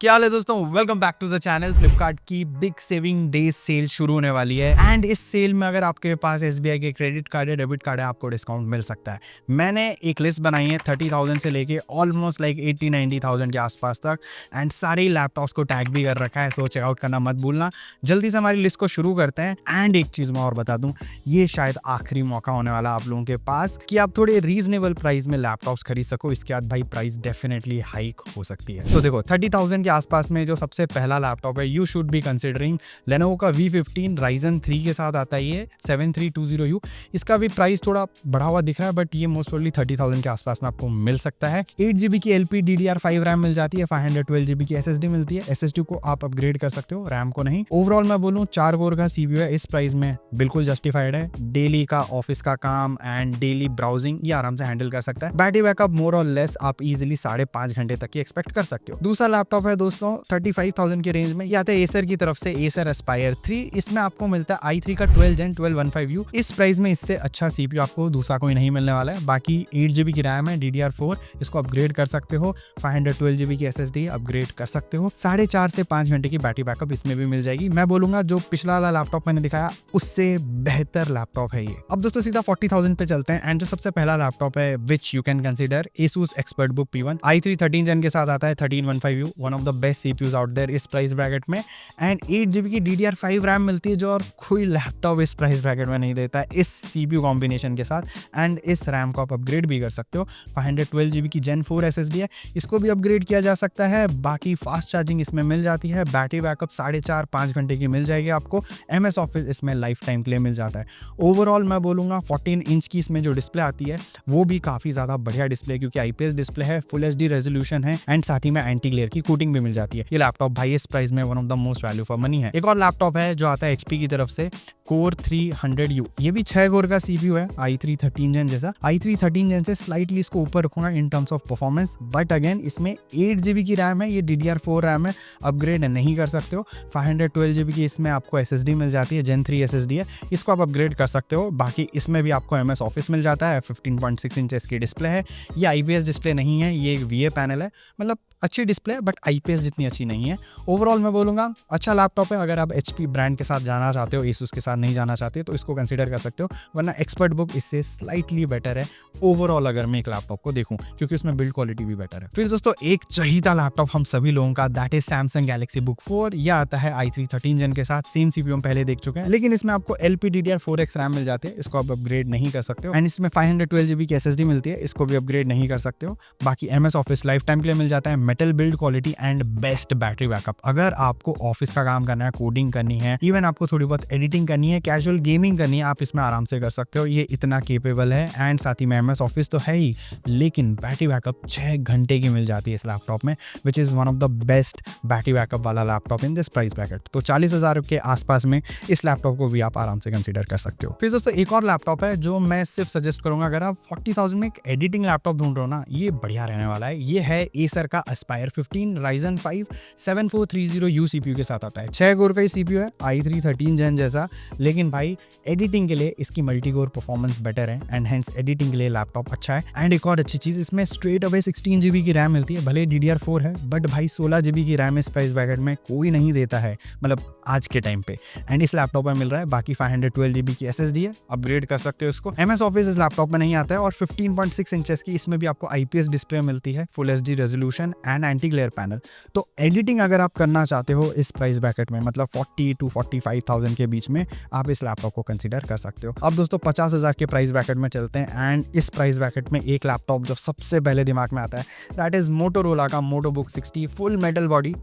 क्या हाल है दोस्तों, welcome back to the channel. Flipkart की बिग सेविंग डेज सेल शुरू होने वाली है एंड इस सेल में अगर आपके पास एसबीआई के क्रेडिट कार्ड या डेबिट कार्ड है आपको डिस्काउंट मिल सकता है। मैंने एक लिस्ट बनाई है 30,000 से लेके ऑलमोस्ट लाइक 80-90,000 के आसपास तक एंड सारे लैपटॉप्स को टैग भी कर रखा है, सो चेकआउट करना मत भूलना। जल्दी से हमारी लिस्ट को शुरू करते हैं एंड एक चीज़ मैं और बता दूं, ये शायद आखिरी मौका होने वाला आप लोगों के पास कि आप थोड़े रीजनेबल प्राइस में लैपटॉप्स खरीद सको। इसके बाद भाई प्राइस डेफिनेटली हाइक हो सकती है। तो देखो 30,000 के आसपास में जो सबसे पहला लैपटॉप है, you should be considering Lenovo का V15 Ryzen 3 के साथ आता है ये 7320U। इसका भी प्राइस थोड़ा बढ़ा हुआ दिख रहा है बट ये मोस्ट प्रोबेबली 30,000 के आसपास में आपको मिल सकता है। 8GB की LPDDR5 रैम मिल जाती है, 512GB की SSD मिलती है। SSD को आप अपग्रेड कर सकते हो, रैम को नहीं। ओवरऑल मैं बोलूँ 4 कोर का CPU है, इस प्राइस में बिल्कुल जस्टिफाइड है। डेली का ऑफिस का काम एंड डेली ब्राउजिंग ये आराम से हैंडल कर सकता है। बैटरी बैकअप मोर और लेस आप इजिली 5.5 घंटे तक की एक्सपेक्ट कर सकते हो। दूसरा लैपटॉप है दोस्तों 35,000 के रेंज में, ये आता है एसर की तरफ से Acer Aspire 3। इसमें आपको मिलता है i3 का 12 Gen 1215U। इस प्राइस में इससे अच्छा CPU आपको दूसरा कोई नहीं मिलने वाला है। बाकी 8GB की रैम है, DDR4 इसको अपग्रेड कर सकते हो, 512GB की SSD अपग्रेड कर सकते हो। 4.5 से 5 घंटे की बैटरी बैकअप इसमें भी मिल जाएगी। मैं बोलूंगा जो पिछला वाला लैपटॉप मैंने दिखाया उससे बेहतर लैपटॉप है ये। अब दोस्तों सीधा 40,000 पे चलते हैं एंड जो सबसे पहला लैपटॉप है which you can consider Asus ExpertBook P1 i3 13 Gen के साथ आता है 1315U, one of the best CPUs out there इस प्राइस ब्रैकेट में। एंड 8GB की DDR5 रैम मिलती है जो और कोई लैपटॉप इस प्राइस ब्रैकेट में नहीं देता है इस CPU कॉम्बिनेशन के साथ। एंड इस रैम को आप अपग्रेड भी कर सकते हो। 512GB की Gen 4 SSD है, इसको भी अपग्रेड किया जा सकता है। बाकी फास्ट चार्जिंग इसमें मिल जाती है, बैटरी बैकअप 4.5-5 घंटे की मिल जाएगी आपको। MS ऑफिस इसमें लाइफ टाइम के लिए मिल जाता है। ओवरऑल मैं बोलूँगा 14 इंच की इसमें जो डिस्प्ले आती है वो भी काफ़ी ज़्यादा बढ़िया डिस्प्ले है क्योंकि IPS डिस्प्ले है, फुल HD रेजोल्यूशन है एंड साथ ही में एंटी ग्लेयर की कोटिंग भी मिल जाती है। ये लैपटॉप भाई इस प्राइस में one of the most value for money है। एक और लैपटॉप है जो आता है HP की तरफ से Core 300U। ये भी 6 कोर का CPU है, i3 13 Gen जैसा। i3 13 Gen से स्लाइटली इसको ऊपर रखूंगा in terms of performance, but again इसमें 8GB की रैम है, ये DDR4 रैम है, अपग्रेड नहीं कर सकते हो। 512GB की इसमें आपको SSD मिल जाती है, Gen 3 SSD है, इसको आप अपग्रेड कर सकते हो। बाकी इसमें भी आपको MS ऑफिस मिल जाता है, 15.6 इंचेस की डिस्प्ले है। ये IPS डिस्प्ले नहीं है, ये एक VA पैनल है, मतलब अच्छी डिस्प्ले है बट IPS जितनी अच्छी नहीं है। ओवरऑल मैं बोलूँगा अच्छा लैपटॉप है। अगर आप HP ब्रांड के साथ जाना चाहते हो, Asus के साथ नहीं जाना चाहते तो इसको कंसीडर कर सकते हो, वरना ExpertBook इससे स्लाइटली बेटर है ओवरऑल अगर मैं एक लैपटॉप को देखूं, क्योंकि उसमें बिल्ड क्वालिटी भी बेटर है। फिर दोस्तों एक चहीता लैपटॉप हम सभी लोगों का, that is Samsung Galaxy Book 4। यह आता है i3 13 Gen के साथ, सेम CPU हम पहले देख चुके हैं, लेकिन इसमें आपको LPDDR4X रैम मिल जाती है, इसको आप अपग्रेड नहीं कर सकते हो। एंड इसमें 512GB की SSD मिलती है, इसको भी अपग्रेड नहीं कर सकते हो। बाकी MS ऑफिस लाइफ टाइम के लिए मिल जाता है, metal build quality and best battery backup. अगर आपको ऑफिस का काम करना है, कोडिंग करनी है, इवन आपको थोड़ी बहुत एडिटिंग करनी है, कैजुअल गेमिंग करनी है, आप इसमें आराम से कर सकते हो। ये इतना केपेबल है एंड साथ ही में MS ऑफिस तो है ही, लेकिन बैटरी बैकअप 6 घंटे की मिल जाती है इस लैपटॉप में, which is one of the best battery backup वाला laptop in this price bracket. तो 40,000 के आसपास में इस लैपटॉप को भी आप आराम से कंसिडर कर सकते हो। फिर दोस्तों एक और लैपटॉप है जो मैं सिर्फ सजेस्ट करूंगा अगर आप 40,000 में एक एडिटिंग लैपटॉप ढूंढ रहे हो ना, ये बढ़िया रहने वाला है। ये है Acer का Aspire 15 Ryzen 5 7430U CPU के साथ आता है। 6 कोर का ही CPU है, i3 13 Gen जैसा, लेकिन भाई एडिटिंग के लिए इसकी मल्टी कोर परफॉर्मेंस बेटर है एंड हेंस एडिटिंग के लिए लैपटॉप अच्छा है। एंड एक और अच्छी चीज, इसमें स्ट्रेट अवे 16GB की रैम मिलती है, भले DDR4 है बट भाई 16GB की रैम इस प्राइस ब्रैकेट में कोई नहीं देता है, मतलब आज के टाइम पे, एंड इस लैपटॉप में मिल रहा है। बाकी 512GB की SSD है, अपग्रेड कर सकते हो इसको। MS ऑफिस इस लैपटॉप में नहीं आता है और 15.6 इंचेस की इसमें भी आपको IPS डिस्प्ले मिलती है, full HD resolution and anti glare panel. तो एडिटिंग अगर आप करना चाहते हो इस प्राइस ब्रैकेट में, मतलब 40 to 45,000 के बीच में, आप इस लैपटॉप को कंसीडर कर सकते हो। अब दोस्तों 50,000 के प्राइस ब्रैकेट में चलते हैं एंड इस प्राइस ब्रैकेट में एक लैपटॉप जो सबसे पहले दिमाग में आता है दैट इज Motorola का MotoBook 60, full metal body,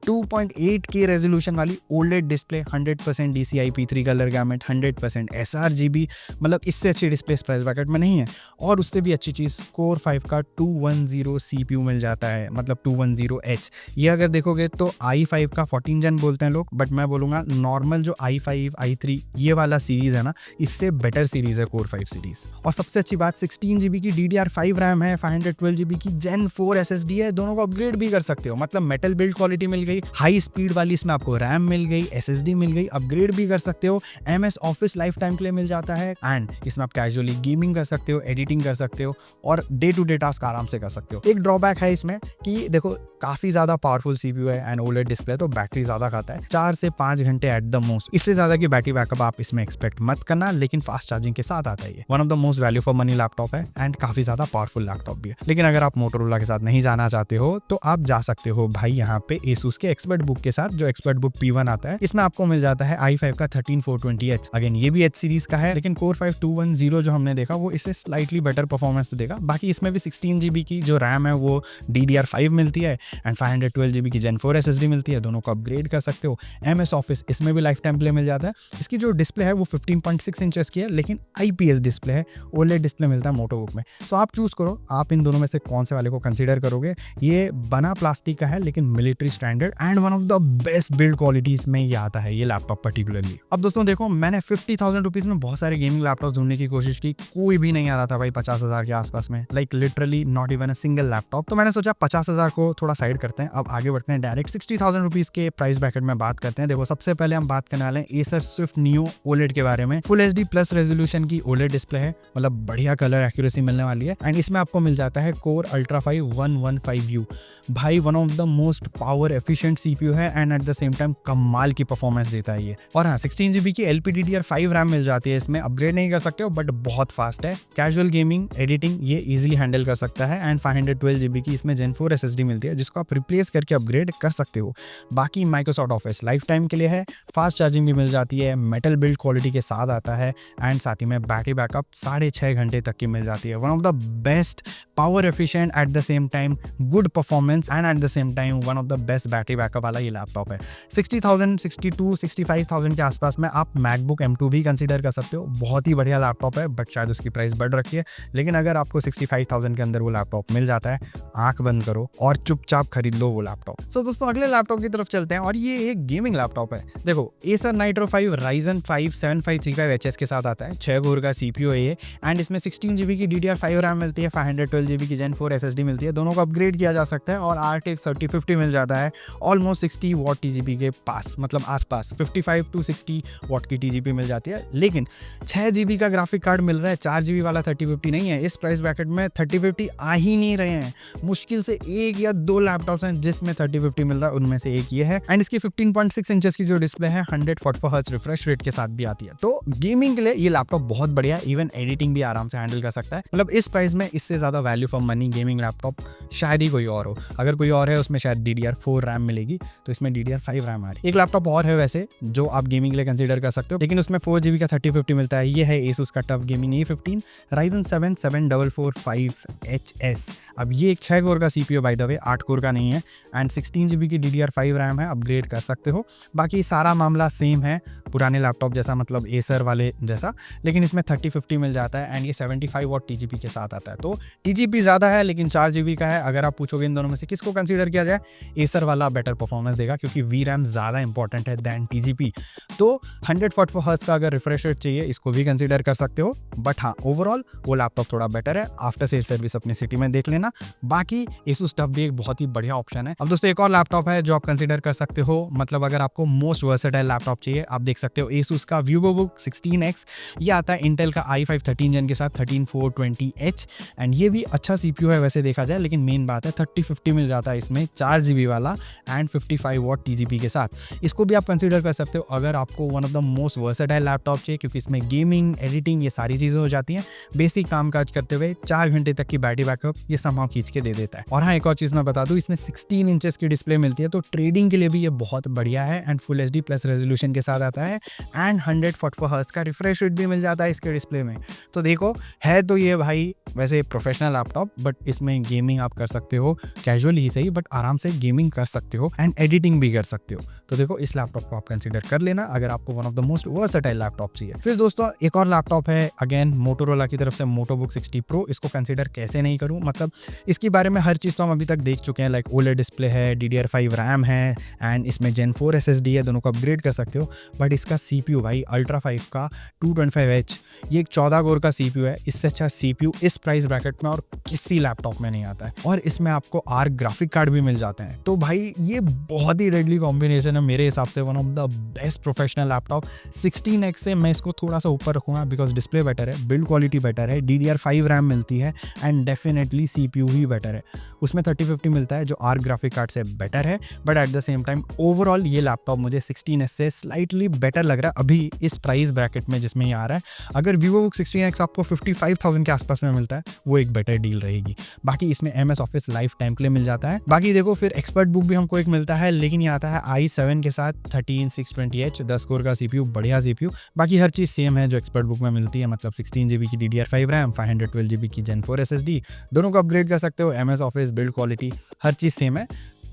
2.8K resolution वाली OLED display, 100% DCI-P3 colour gamete, 100% sRGB, मतलब इससे अच्छी डिस्प्ले इस प्राइस ब्रैकेट में नहीं है। और उससे भी अच्छी चीज़ Core 5 का 210 CPU मिल जाता है, मतलब 210H। ये अगर देखोगे तो i5 का 14 Gen बोलते हैं लोग, बट मैं बोलूँगा नॉर्मल जो i5 i3 ये वाला सीरीज़ है ना, इससे बेटर सीरीज़ है Core 5 सीरीज़। और सबसे अच्छी बात 16GB की DDR5 रैम है, 512GB की Gen 4 SSD है, दोनों को अपग्रेड भी कर सकते हो, मतलब मेटल बिल्ड क्वालिटी मिल गई गई, हाई स्पीड वाली इसमें आपको रैम मिल गई, SSD मिल गई, अपग्रेड भी कर सकते हो, MS ऑफिस लाइफ टाइम के लिए मिल जाता है एंड इसमें आप कैजुअली गेमिंग कर सकते हो, एडिटिंग कर सकते हो और डे टू डे टास्क आराम से कर सकते हो। एक ड्रॉबैक है इसमें कि देखो काफी ज्यादा पावरफुल CPU है एंड OLED डिस्प्ले, तो बैटरी ज्यादा खाता है, 4 से 5 घंटे एट द मोस्ट। इससे ज्यादा की बैटरी बैकअप आप इसमें एक्सपेक्ट मत करना, लेकिन फास्ट चार्जिंग के साथ आता है। One of the most value for money laptop है एंड काफी ज्यादा पावरफुल लैपटॉप भी है। लेकिन अगर आप मोटोरोला के साथ नहीं जाना चाहते हो तो आप जा सकते हो भाई यहाँ पे Asus के एक्सपर्ट बुक के साथ, जो एक्सपर्ट बुक P1 आता है। इसमें आपको मिल जाता है i5 का 13420H। अगेन ये भी H सीरीज का है, लेकिन Core 5 210 जो हमने देखा वो इससे स्लाइटली बेटर परफॉर्मेंस देगा। बाकी इसमें भी 16GB की जो रैम है वो DDR5 मिलती है एंड 512GB की Gen 4 SSD मिलती है। दोनों को अपग्रेड कर सकते हो। MS ऑफिस इसमें भी लाइफ टाइम प्ले मिल जाता है। इसकी जो डिस्प्ले है वो 15.6 इंचेस की है, लेकिन IPS डिस्प्ले है, OLED डिस्प्ले मिलता है मोटो बुक में। सो आप चूज करो आप इन दोनों में से कौन से वाले को कंसीडर करोगे। ये बना प्लास्टिक का है लेकिन military standard and one of the best build qualities में ये आता है ये लैपटॉप पर्टिकुलरली। अब दोस्तों देखो, मैंने 50,000 रुपीज में बहुत सारे गेमिंग लैपटॉप ढूंढने की कोशिश की, कोई भी नहीं आ रहा था भाई 50,000 के आसपास में, like literally not even a single laptop. तो मैंने सोचा 50,000 को थोड़ा साइड करते हैं, अब आगे बढ़ते हैं डायरेक्ट 60,000 रुपीज के प्राइस ब्रैकेट में बात करते हैं। देखो सबसे पहले हम बात करने वाले हैं Acer Swift Neo OLED के बारे में। फुल HD प्लस रेजोल्यूशन की OLED डिस्प्ले है, मतलब बढ़िया कलर एक्यूरेसी मिलने वाली है एंड इसमें आपको मिल जाता है Core Ultra 5 115U। भाई one of the most power efficient CPU है and at the same time कमाल की परफॉर्मेंस देता है ये। और हाँ, 16GB की LPDDR5 रैम मिल जाती है इसमें, अपग्रेड नहीं कर सकते हो बट बहुत फास्ट है। कैजुअल गेमिंग एडिटिंग ये इजीली हैंडल कर सकता है एंड 512GB की इसमें Gen 4 SSD मिलती है, जिसको आप रिप्लेस करके अपग्रेड कर सकते हो। बाकी माइक्रोसॉफ्ट ऑफिस लाइफ टाइम के लिए है, फास्ट चार्जिंग भी मिल जाती है, मेटल बिल्ड क्वालिटी के साथ आता है एंड साथ ही में बैटरी बैकअप 6.5 घंटे तक की मिल जाती है। One of the best power efficient at the same time good performance and at the same time one of the best battery backup वाला ये लैपटॉप है। 60,000 62 65,000 के आसपास में आप मैकबुक M2 भी कंसीडर कर सकते हो। बहुत ही बढ़िया लैपटॉप है बट शायद उसकी प्राइस बढ़ रखी है, लेकिन अगर आपको 65,000 के अंदर वो लैपटॉप मिल जाता है, आंख बंद करो और चुपचाप खरीद लो वो लैपटॉप। सो दोस्तों अगले लैपटॉप की तरफ चलते हैं और ये एक गेमिंग लैपटॉप है। देखो Acer Nitro 5 Ryzen 5 7535HS के साथ आता है, 6 कोर का CPU है ये एंड इसमें 16GB की DDR5 रैम मिलती है, 512GB की Gen 4 SSD मिलती है। दोनों को अपग्रेड किया जा सकता है और RTX 3050 मिल जाता है ऑलमोस्ट 60 वॉट TGP के पास, मतलब आसपास 55 to 60 वॉट की TGP मिल जाती है। लेकिन 6GB का ग्राफिक कार्ड मिल रहा है, 4GB वाला 3050 नहीं है। इस प्राइस ब्रैकेट में 3050 आ ही नहीं रहे हैं। मुश्किल से एक या दो लैपटॉप्स हैं जिसमें 3050 मिल रहा है, उनमें से एक ये है एंड इसकी 15.6 इंचेस की जो डिस्प्ले है 144 हर्ट्ज रिफ्रेश रेट के साथ भी आती है। तो गेमिंग के लिए ये लैपटॉप बहुत बढ़िया, इवन एडिटिंग भी आराम से हैंडल कर सकता है। मतलब इस प्राइस में इससे ज्यादा value for money gaming laptop शायद ही कोई और हो। अगर कोई और है उसमें शायद DDR4 रैम मिलेगी, तो इसमें DDR5 रैम आ रही है। एक लैपटॉप और है वैसे जो आप गेमिंग के लिए कंसीडर कर सकते हो, लेकिन उसमें 4GB का 3050 मिलता है। ये है Asus का TUF gaming A15 Ryzen 7 7445HS। अब ये एक 6 कोर का CPU by the way, 8 core का नहीं है एंड 16GB की DDR5 रैम है, अपग्रेड कर सकते हो। बाकी सारा मामला सेम है पुराने लैपटॉप जैसा, मतलब Acer वाले जैसा, लेकिन इसमें 3050 मिल जाता है एंड ये 75 वॉट TGP के साथ आता है। तो TGP ज़्यादा है लेकिन 4GB का है। अगर आप पूछोगे इन दोनों में से किसको कंसीडर किया जाए, Acer वाला बेटर परफॉर्मेंस देगा क्योंकि VRAM ज़्यादा इंपॉर्टेंट है दैन TGP। तो 144 हर्ट्ज का अगर रिफ्रेश रेट चाहिए इसको भी कंसीडर कर सकते हो, बट हाँ ओवरऑल वो लैपटॉप थोड़ा बेटर है। आफ्टर सेल सर्विस अपनी सिटी में देख लेना। बाकी Asus टफ भी एक बहुत ही बढ़िया ऑप्शन है। अब दोस्तों एक और लैपटॉप है जो आप कंसीडर कर सकते हो, मतलब अगर आपको मोस्ट वर्सेटाइल लैपटॉप चाहिए, आप देख सकते हो Asus का VivoBook 16X। ये आता है इंटेल का i5 13 जेन के साथ 13420H एंड ये भी अच्छा CPU है वैसे देखा जाए, लेकिन मेन बात है 3050 मिल जाता है इसमें 4GB वाला एंड 55 वॉट TGP के साथ। इसको भी आप कंसीडर कर सकते हो अगर आपको one of the most versatile laptop चाहिए, क्योंकि इसमें गेमिंग एडिटिंग ये सारी चीज़ें हो जाती हैं। बेसिक काम काज करते हुए 4 घंटे तक की बैटरी बैकअप ये संभव खींच के दे देता है। और हाँ एक और चीज़ मैं बता दूँ, इसमें 16 इंचेस की डिस्प्ले मिलती है, तो ट्रेडिंग के लिए भी ये बहुत बढ़िया है and full HD plus resolution के साथ आता है एंड 144 हर्ट्ज का रिफ्रेश रेट भी मिल जाता है इसके डिस्प्ले में। तो देखो है तो ये भाई वैसे प्रोफेशनल लैपटॉप, बट इसमें गेमिंग आप कर सकते हो, कैजुअल ही सही बट आराम से गेमिंग कर सकते हो एंड एडिटिंग भी कर सकते हो। तो देखो इस लैपटॉप को आप कंसीडर कर लेना अगर आपको one of the most versatile laptop चाहिए। फिर दोस्तों एक और लैपटॉप है अगेन मोटोरोला की तरफ से, MotoBook 60 Pro। इसको कंसीडर कैसे नहीं करूं, मतलब इसके बारे में हर चीज़ तो हम अभी तक देख चुके हैं, लाइक OLED डिस्प्ले है, DDR5 रैम है एंड इसमें Gen 4 SSD है, दोनों को अपग्रेड कर सकते हो। बट इसका CPU भाई Ultra 5 का 225H, ये एक 14 कोर का CPU है। इससे अच्छा CPU इस प्राइस ब्रैकेट में और किसी लैपटॉप में नहीं आता है और इसमें आपको ARC ग्राफिक कार्ड भी मिल जाते हैं। तो भाई ये बहुत ही डेडली कॉम्बिनेशन है मेरे हिसाब से, one of the best professional laptop. 16X से मैं इसको थोड़ा सा ऊपर रखूँगा बिकॉज डिस्प्ले बेटर है, बिल्ड क्वालिटी बेटर है, DDR5 रैम मिलती है and definitely CPU he better है। उसमें 3050 मिलता है जो आर्क ग्राफिक कार्ड से बेटर है, but at the same time overall ये लैपटॉप मुझे 16S से स्लाइटली बेटर लग रहा है अभी इस प्राइस ब्रैकेट में जिसमें ये आ रहा है। अगर VivoBook 16X आपको 55,000 के आसपास में मिलता है वो एक बेटर डील रहेगी। बाकी इसमें MS ऑफिस लाइफ टाइम के लिए मिल जाता है। बाकी देखो फिर एक्सपर्ट बुक भी हमको एक मिलता है, लेकिन ये आता है i7 के साथ 13620H 10 कोर का CPU, बढ़िया CPU। बाकी हर चीज़ सेम है जो एक्सपर्ट बुक में मिलती है, मतलब 16GB की DDR5 रैम, 512GB की Gen 4 SSD, दोनों को अपग्रेड कर सकते हो। MS ऑफिस, बिल्ड क्वालिटी, हर चीज़ सेम है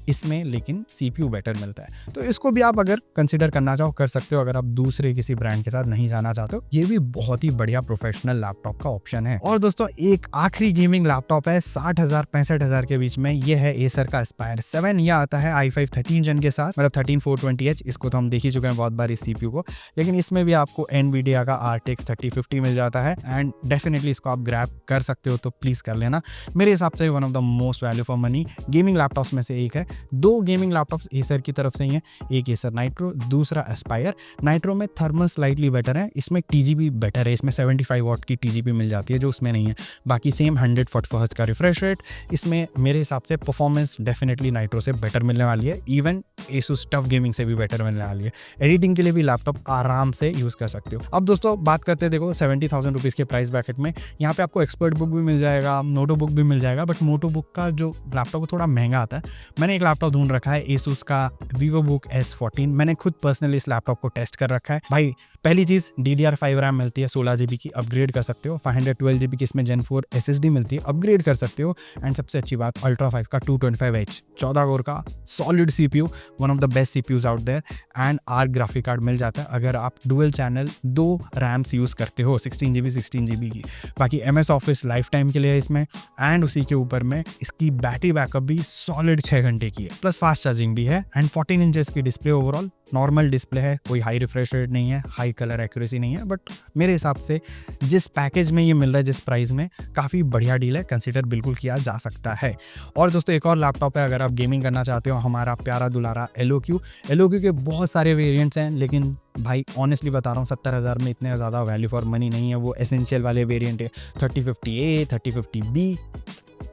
इसमें, लेकिन CPU बेटर मिलता है। तो इसको भी आप अगर कंसिडर करना चाहो कर सकते हो, अगर आप दूसरे किसी ब्रांड के साथ नहीं जाना चाहते हो। ये भी बहुत ही बढ़िया प्रोफेशनल लैपटॉप का ऑप्शन है। और दोस्तों एक आखिरी गेमिंग लैपटॉप है 60,000 65,000 के बीच में, ये है Acer का Aspire 7। यह आता है i5 13 Gen के साथ, मतलब 13420H। इसको तो हम देख ही चुके हैं बहुत बार इस CPU को, लेकिन इसमें भी आपको NVIDIA का RTX 3050 मिल जाता है एंड डेफिनेटली इसको आप ग्रैब कर सकते हो, तो प्लीज़ कर लेना। मेरे हिसाब से one of the most value for money gaming laptops में से एक है। दो गेमिंग लैपटॉप्स Acer की तरफ से ही हैं, एक Acer Nitro, दूसरा Aspire। Nitro में थर्मल स्लाइटली बेटर है, इसमें TGP बेटर है, इसमें 75 वॉट की TGP मिल जाती है जो उसमें नहीं है। बाकी सेम 144 हर्ट्ज का रिफ्रेश रेट। इसमें मेरे हिसाब से परफॉर्मेंस डेफिनेटली Nitro से बेटर मिलने वाली है, इवन Asus टफ गेमिंग से भी बेटर मिलने वाली है। एडिटिंग के लिए भी लैपटॉप आराम से यूज़ कर सकते हो। अब दोस्तों बात करते हैं, देखो 70,000 रुपीज़ के प्राइस ब्रैकेट में यहाँ पे आपको एक्सपर्ट बुक भी मिल जाएगा, नोटो बुक भी मिल जाएगा, बट नोटो बुक का जो लैपटॉप थोड़ा महंगा आता है। मैंने एक लैपटॉप ढूंढ रखा है Asus का VivoBook S14। मैंने खुद पर्सनली इस लैपटॉप को टेस्ट कर रखा है भाई। पहली चीज़ DDR5 रैम मिलती है 16GB की, अपग्रेड कर सकते हो। 512GB की इसमें Gen 4 SSD मिलती है, अपग्रेड कर सकते हो। एंड सबसे अच्छी बात Ultra 5 का 225H 14 कोर का solid CPU, one of the best CPUs out there. And Arc graphic card मिल जाता है अगर आप डुअल चैनल 2 रैम्स यूज़ करते हो, 16GB की। बाकी MS ऑफिस लाइफ टाइम के लिए है इसमें, एंड उसी के ऊपर में इसकी बैटरी बैकअप भी सॉलिड 6 घंटे की है, प्लस फास्ट चार्जिंग भी है। एंड 14 इंचेस की डिस्प्ले, ओवरऑल नॉर्मल डिस्प्ले है, कोई हाई रिफ्रेश रेट नहीं है, हाई कलर एक्यूरेसी नहीं है, बट मेरे हिसाब से जिस पैकेज में ये मिल रहा है, जिस प्राइस में, काफ़ी बढ़िया डील है, कंसिडर बिल्कुल किया जा सकता है। और दोस्तों एक और लैपटॉप है अगर आप गेमिंग करना चाहते हो, हमारा प्यारा दुलारा LOQ के बहुत सारे वेरिएंट्स हैं, लेकिन भाई ऑनेस्टली बता रहा हूँ 70,000 में इतने ज़्यादा वैल्यू फॉर मनी नहीं है। वो एसेंशियल वाले वेरिएंट है, 3050A 3050B,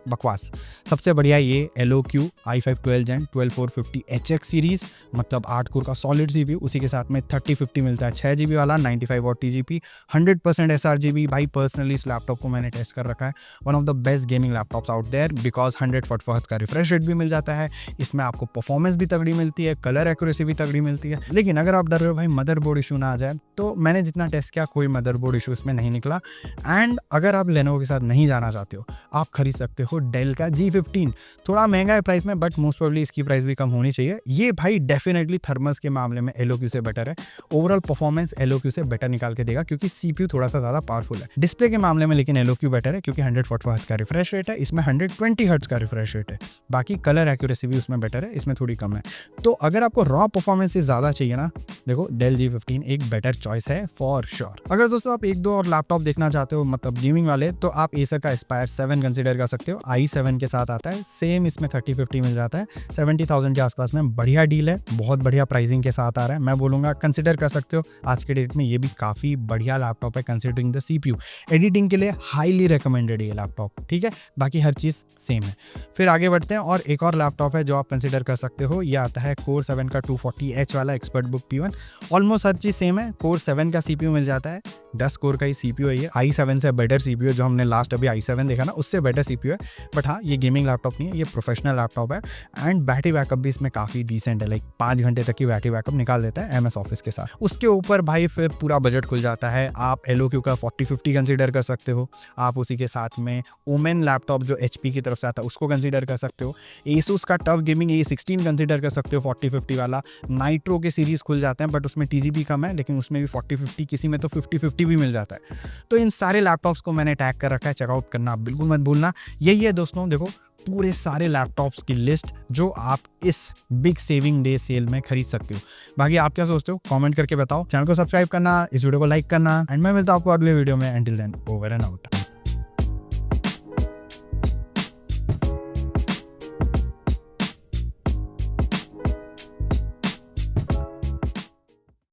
बकवास। सबसे बढ़िया ये LOQ i5 12 Gen 12450HX series, मतलब 8 कोर का सॉलिड CPU, उसी के साथ में 3050 मिलता है 6GB वाला, 95 वॉट TGP, 100% sRGB। भाई पर्सनली इस लैपटॉप को मैंने टेस्ट कर रखा है, one of the best gaming laptops out there, because 144 hertz का रिफ्रेश रेट भी मिल जाता है। इसमें आपको परफॉर्मेंस भी तगड़ी मिलती है, कलर एक्यूरेसी भी तगड़ी मिलती है। लेकिन अगर आप डर रहे हो भाई मदरबोर्ड इशू ना आ जाए, तो मैंने जितना टेस्ट किया कोई मदरबोर्ड इशू इसमें नहीं निकला। एंड अगर आप लेनोवो के साथ नहीं जाना चाहते हो, आप खरीद सकते हो डेल का G15। थोड़ा महंगा है प्राइस में, बट मोस्ट प्रोबेबली इसकी प्राइस भी कम होनी चाहिए। ये भाई डेफिनेटली थर्मल्स के मामले में LOQ से बेटर है, ओवरऑल परफॉर्मेंस LOQ से बेटर निकाल के देगा क्योंकि CPU थोड़ा सा ज़्यादा पावरफुल है। डिस्प्ले के मामले में लेकिन LOQ बेटर है क्योंकि 144 हर्ट्ज का रिफ्रेश रेट है, इसमें 120 हर्ट्ज का रिफ्रेश रेट है। बाकी कलर एक्यूरेसी भी उसमें बेटर है, इसमें थोड़ी कम है। तो अगर आपको रॉ परफॉर्मेंस से ज़्यादा चाहिए ना, देखो डेल G15 एक बेटर चॉइस है फॉर श्योर। अगर दोस्तों आप एक दो और लैपटॉप देखना चाहते हो, मतलब गेमिंग वाले, तो आप Acer का Aspire 7 कंसिडर कर सकते हो। i7 के साथ आता है, सेम इसमें 3050 मिल जाता है, 70,000 के आसपास में। बढ़िया डील है, बहुत बढ़िया प्राइसिंग के साथ आ रहा है। मैं बोलूँगा कंसिडर कर सकते हो। आज के डेट में ये भी काफ़ी बढ़िया लैपटॉप है कंसिडरिंग द CPU। एडिटिंग के लिए हाईली रिकमेंडेड है ये लैपटॉप, ठीक है। बाकी हर चीज़ सेम है। फिर आगे बढ़ते हैं, और एक और लैपटॉप है जो आप कंसिडर कर सकते हो। ये आता है Core 7 का 240H वाला एक्सपर्ट बुक P1। ऑलमोस्ट हर चीज़ सेम है। Core 7 का CPU मिल जाता है, 10 कोर का ही CPU है ये। i7 से बेटर CPU है, जो हमने लास्ट अभी i7 देखा ना, उससे बेटर CPU है। बट हाँ, ये गेमिंग लैपटॉप नहीं है, ये प्रोफेशनल लैपटॉप है। एंड बैटरी बैकअप भी इसमें काफ़ी डिसेंट है, लाइक 5 घंटे तक की बैटरी बैकअप निकाल देता है MS ऑफिस के साथ। उसके ऊपर भाई फिर पूरा बजट खुल जाता है। आप LOQ का 4050 कंसिडर कर सकते हो। आप उसी के साथ में ओमेन लैपटॉप जो HP की तरफ से आता है उसको कंसिडर कर सकते हो। Asus का टफ गेमिंग A16 कंसिडर कर सकते हो 4050 वाला। नाइट्रो के सीरीज़ खुल जाते हैं, बट उसमें TGP कम है, लेकिन उसमें भी 4050, किसी में तो 5050 भी मिल जाता है। तो इन सारे लैपटॉप्स को मैंने टैग कर रखा है, चेकआउट करना बिल्कुल मत भूलना। यही है दोस्तों, देखो पूरे सारे लैपटॉप्स की लिस्ट जो आप इस बिग सेविंग डे सेल में खरीद सकते हो। बाकी आप क्या सोचते हो, कमेंट करके बताओ। चैनल को सब्सक्राइब करना, इस वीडियो को लाइक करना, एंड मैं मिलता हूं आपको अगले वीडियो में। Until then, over and out.